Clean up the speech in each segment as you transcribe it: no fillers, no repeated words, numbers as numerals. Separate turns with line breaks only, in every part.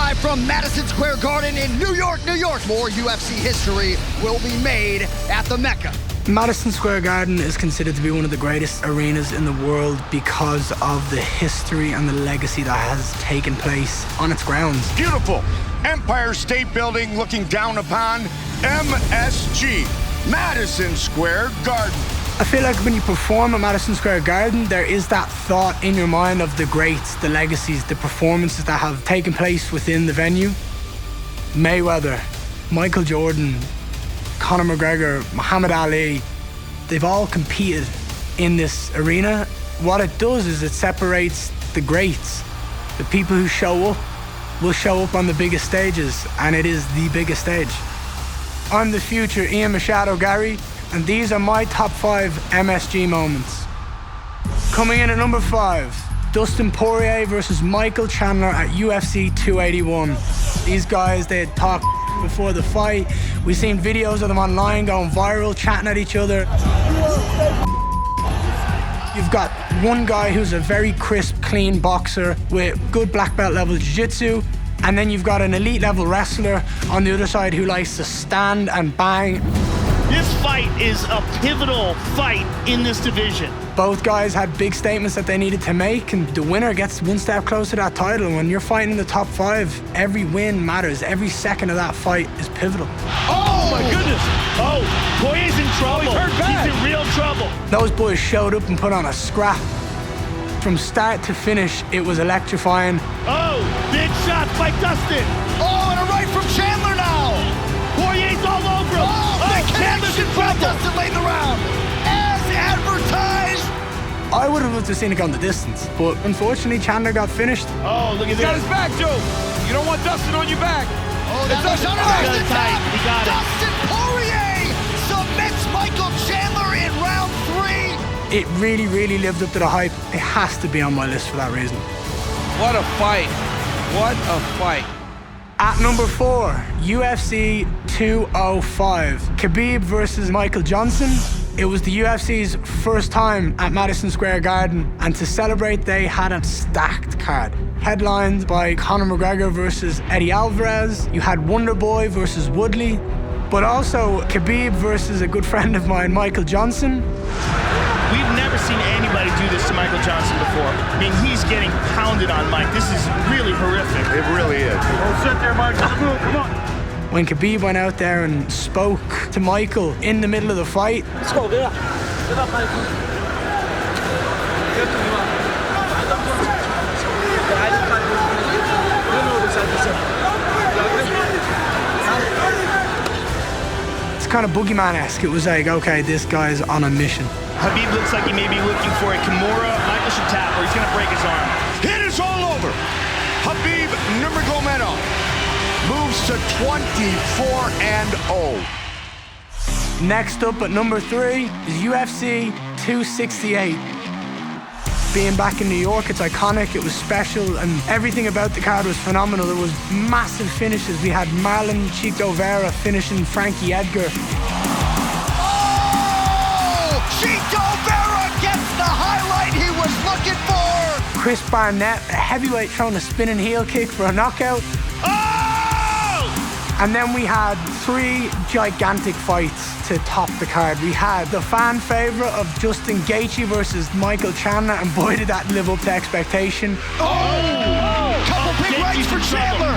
live from Madison Square Garden in New York, New York. More UFC history will be made at the Mecca.
Madison Square Garden is considered to be one of the greatest arenas in the world because of the history and the legacy that has taken place on its grounds.
Beautiful Empire State Building looking down upon MSG, Madison Square Garden.
I feel like when you perform at Madison Square Garden, there is that thought in your mind of the greats, the legacies, the performances that have taken place within the venue. Mayweather, Michael Jordan, Conor McGregor, Muhammad Ali, they've all competed in this arena. What it does is it separates the greats. The people who show up will show up on the biggest stages, and it is the biggest stage. I'm the future Ian Machado Garry, and these are my top 5 MSG moments. Coming in at number 5, Dustin Poirier versus Michael Chandler at UFC 281. These guys, they had talked before the fight. We've seen videos of them online going viral, chatting at each other. You've got one guy who's a very crisp, clean boxer with good black belt level jiu-jitsu, and then you've got an elite level wrestler on the other side who likes to stand and bang.
This fight is a pivotal fight in this division.
Both guys had big statements that they needed to make, and the winner gets one step closer to that title. When you're fighting in the top 5, every win matters. Every second of that fight is pivotal.
Oh my goodness! Oh, Poirier's in trouble. He's in real trouble.
Those boys showed up and put on a scrap. From start to finish, it was electrifying.
Oh, big shots by Dustin.
Oh, and a right from Chandler now.
Poirier's all over him.
Chandler's in trouble. Dustin late in the round. As advertised.
I would have loved to have seen it go the distance, but unfortunately, Chandler got finished.
Oh, look at this.
He's got his back, Joe. You don't want Dustin on your back.
Oh, that was under the
tight. He got it.
Dustin Poirier submits Michael Chandler in round 3.
It really, really lived up to the hype. It has to be on my list for that reason.
What a fight. What a fight.
At number 4, UFC 205, Khabib versus Michael Johnson. It was the UFC's first time at Madison Square Garden, and to celebrate, they had a stacked card. Headlined by Conor McGregor versus Eddie Alvarez. You had Wonder Boy versus Woodley, but also Khabib versus a good friend of mine, Michael Johnson.
We've never seen anybody do this to Michael Johnson before. I mean, he's getting pounded on, Mike. This is really horrific.
It really is.
Oh, sit there, Mike. Come on.
When Khabib went out there and spoke to Michael in the middle of the fight.
Let's go, get up. Get up, Michael. Get to me, man.
It's kind of boogeyman-esque. It was like, okay, this guy's on a mission.
Khabib looks like he may be looking for a Kimura. Michael should tap or he's going to break his arm.
It is all over. Khabib Nurmagomedov moves to 24-0.
Next up at number 3 is UFC 268. Being back in New York, it's iconic, it was special, and everything about the card was phenomenal. There was massive finishes. We had Marlon Chito Vera finishing Frankie Edgar.
Chito Vera gets the highlight he was looking for.
Chris Barnett, a heavyweight, throwing a spinning heel kick for a knockout.
Oh!
And then we had 3 gigantic fights to top the card. We had the fan favorite of Justin Gaethje versus Michael Chandler, and boy, did that live up to expectation.
Couple big rights for Chandler.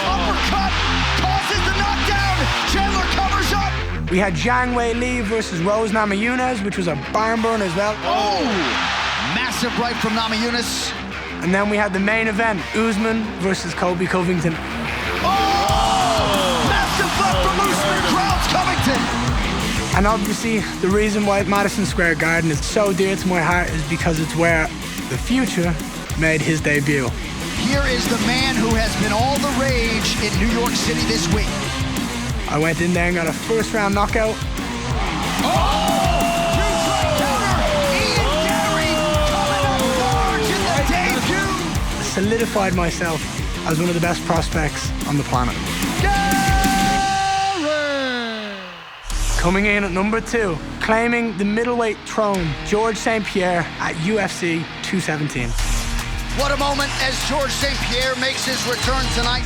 Uppercut causes the knockdown. Chandler covers up.
We had Zhang Weili versus Rose Namajunas, which was a barn burn as well.
Massive right from Namajunas.
And then we had the main event, Usman versus Colby Covington.
Massive left from Usman, crowds Covington.
And obviously, the reason why Madison Square Garden is so dear to my heart is because it's where the future made his debut.
Here is the man who has been all the rage in New York City this week.
I went in there and got a first-round knockout.
Huge right counter. Ian Garry coming up large in the debut.
Solidified myself as one of the best prospects on the planet.
Garry!
Coming in at number 2, claiming the middleweight throne, George St. Pierre at UFC 217.
What a moment as George St. Pierre makes his return tonight.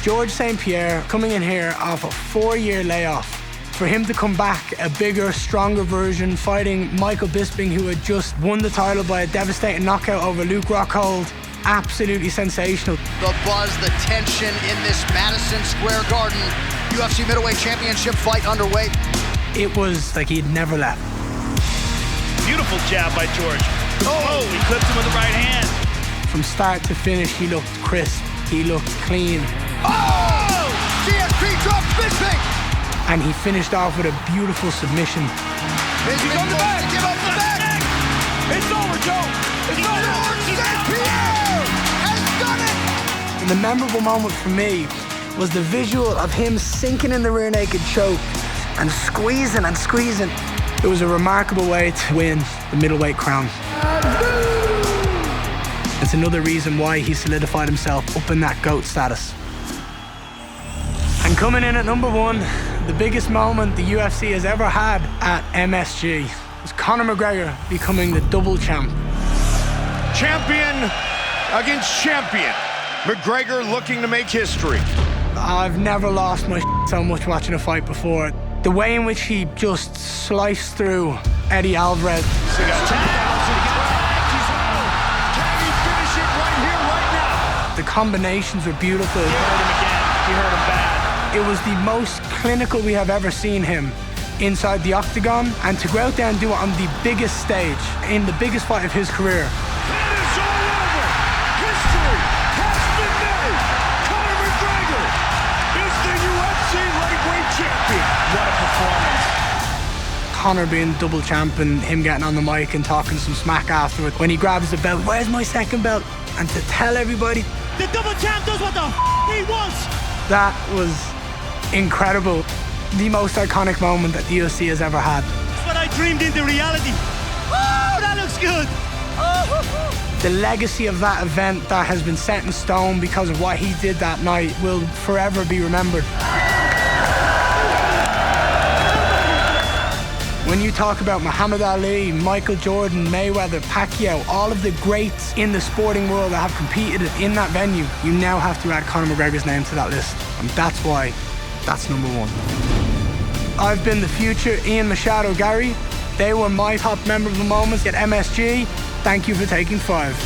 George St. Pierre coming in here off a 4-year layoff. For him to come back, a bigger, stronger version, fighting Michael Bisping, who had just won the title by a devastating knockout over Luke Rockhold. Absolutely sensational.
The buzz, the tension in this Madison Square Garden UFC middleweight championship fight underway.
It was like he'd never left.
Beautiful jab by George. Oh, he clipped him with the right hand.
From start to finish, he looked crisp. He looked clean.
Oh! GSP drops Bisping!
And he finished off with a beautiful submission.
Bisping on the back! Give up the back!
It's over, Joe. It's over.
George St. Pierre has done it!
And the memorable moment for me was the visual of him sinking in the rear naked choke and squeezing and squeezing. It was a remarkable way to win the middleweight crown. It's another reason why he solidified himself up in that GOAT status. And coming in at number 1, the biggest moment the UFC has ever had at MSG was Conor McGregor becoming the double champ.
Champion against champion. McGregor looking to make history.
I've never lost my so much watching a fight before. The way in which he just sliced through Eddie Alvarez.
Can he finish it right here, right now?
The combinations were beautiful.
He hurt him again. He hurt him bad.
It was the most clinical we have ever seen him inside the Octagon, and to go out there and do it on the biggest stage, in the biggest fight of his career.
It is all over. History has been made. Conor McGregor is the UFC lightweight champion.
What a performance.
Conor being double champ and him getting on the mic and talking some smack afterward. When he grabs the belt, where's my second belt? And to tell everybody,
The double champ does what the he wants.
that was incredible. The most iconic moment that the UFC has ever had.
That's what I dreamed into reality. Oh, that looks good.
The legacy of that event that has been set in stone because of what he did that night will forever be remembered. When you talk about Muhammad Ali, Michael Jordan, Mayweather, Pacquiao, all of the greats in the sporting world that have competed in that venue, you now have to add Conor McGregor's name to that list. And that's why that's number 1. I've been the future Ian Machado Garry. They were my top memorable moments at MSG. Thank you for taking 5.